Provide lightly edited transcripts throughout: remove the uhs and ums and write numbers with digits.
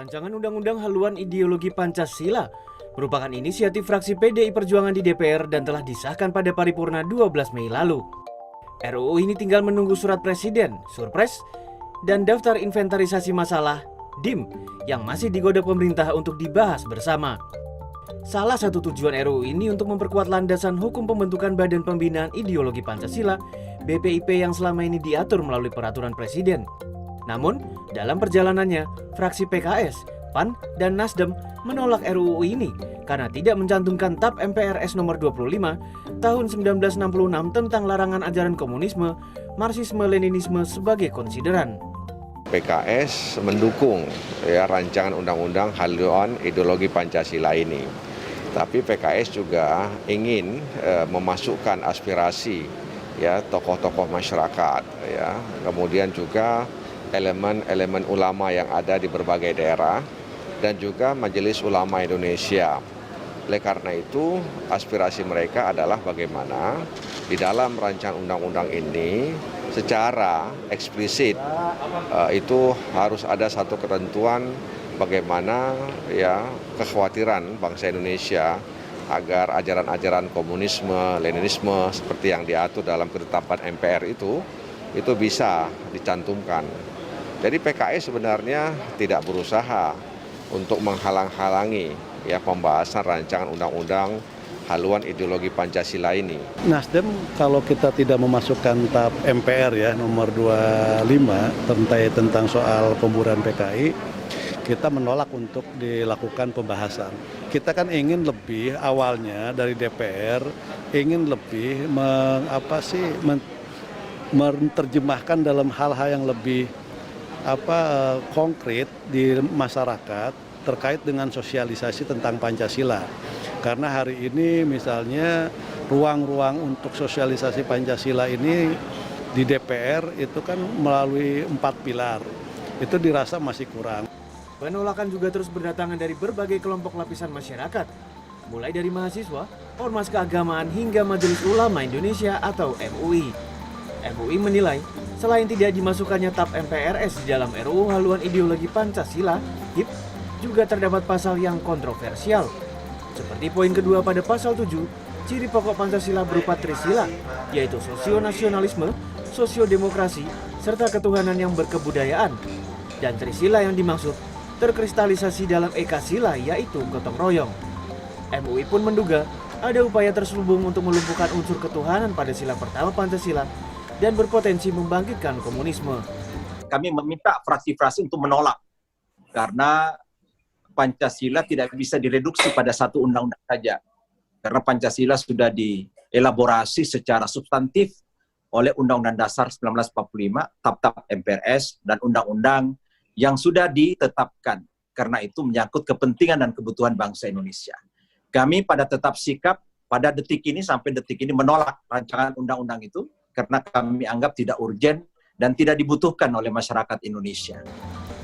Rancangan Undang-Undang Haluan Ideologi Pancasila merupakan inisiatif fraksi PDI Perjuangan di DPR dan telah disahkan pada paripurna 12 Mei lalu. RUU ini tinggal menunggu surat Presiden, Surpres, dan daftar inventarisasi masalah, DIM, yang masih digodok pemerintah untuk dibahas bersama. Salah satu tujuan RUU ini untuk memperkuat landasan hukum pembentukan Badan Pembinaan Ideologi Pancasila, BPIP yang selama ini diatur melalui peraturan Presiden. Namun, dalam perjalanannya, fraksi PKS, PAN, dan Nasdem menolak RUU ini karena tidak mencantumkan TAP MPRS nomor 25 tahun 1966 tentang larangan ajaran komunisme, marxisme-leninisme sebagai konsideran. PKS mendukung rancangan undang-undang haluan ideologi Pancasila ini. Tapi PKS juga ingin memasukkan aspirasi tokoh-tokoh masyarakat, kemudian juga elemen-elemen ulama yang ada di berbagai daerah dan juga Majelis Ulama Indonesia. Oleh karena itu, aspirasi mereka adalah bagaimana di dalam rancangan undang-undang ini secara eksplisit itu harus ada satu ketentuan bagaimana kekhawatiran bangsa Indonesia agar ajaran-ajaran komunisme, leninisme seperti yang diatur dalam ketetapan MPR itu bisa dicantumkan. Jadi PKS sebenarnya tidak berusaha untuk menghalang-halangi pembahasan rancangan undang-undang haluan ideologi Pancasila ini. Nasdem kalau kita tidak memasukkan TAP MPR nomor 25 tentang soal pemburuan PKI, kita menolak untuk dilakukan pembahasan. Kita kan ingin lebih awalnya dari DPR ingin lebih menerjemahkan dalam hal-hal yang lebih konkret di masyarakat terkait dengan sosialisasi tentang Pancasila. Karena hari ini misalnya ruang-ruang untuk sosialisasi Pancasila ini di DPR itu kan melalui 4 pilar. Itu dirasa masih kurang. Penolakan juga terus berdatangan dari berbagai kelompok lapisan masyarakat, mulai dari mahasiswa, ormas keagamaan hingga Majelis Ulama Indonesia atau MUI. MUI menilai selain tidak dimasukkannya TAP MPRS di dalam RUU Haluan Ideologi Pancasila, HIP, juga terdapat pasal yang kontroversial. Seperti poin kedua pada pasal 7, ciri pokok Pancasila berupa trisila, yaitu sosionasionalisme, sosiodemokrasi, serta ketuhanan yang berkebudayaan. Dan trisila yang dimaksud terkristalisasi dalam eka sila, yaitu gotong royong. MUI pun menduga ada upaya terselubung untuk melumpuhkan unsur ketuhanan pada sila pertama Pancasila dan berpotensi membangkitkan komunisme. Kami meminta fraksi-fraksi untuk menolak karena Pancasila tidak bisa direduksi pada satu undang-undang saja. Karena Pancasila sudah dielaborasi secara substantif oleh Undang-Undang Dasar 1945, TAP MPRS, dan undang-undang yang sudah ditetapkan. Karena itu menyangkut kepentingan dan kebutuhan bangsa Indonesia. Kami pada tetap sikap pada detik ini sampai detik ini menolak rancangan undang-undang itu karena kami anggap tidak urgen dan tidak dibutuhkan oleh masyarakat Indonesia.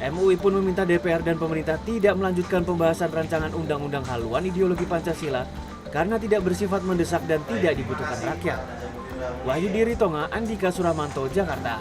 MUI pun meminta DPR dan pemerintah tidak melanjutkan pembahasan rancangan undang-undang haluan ideologi Pancasila karena tidak bersifat mendesak dan tidak dibutuhkan rakyat. Wahyudi Ritonga, Andika Suramanto, Jakarta.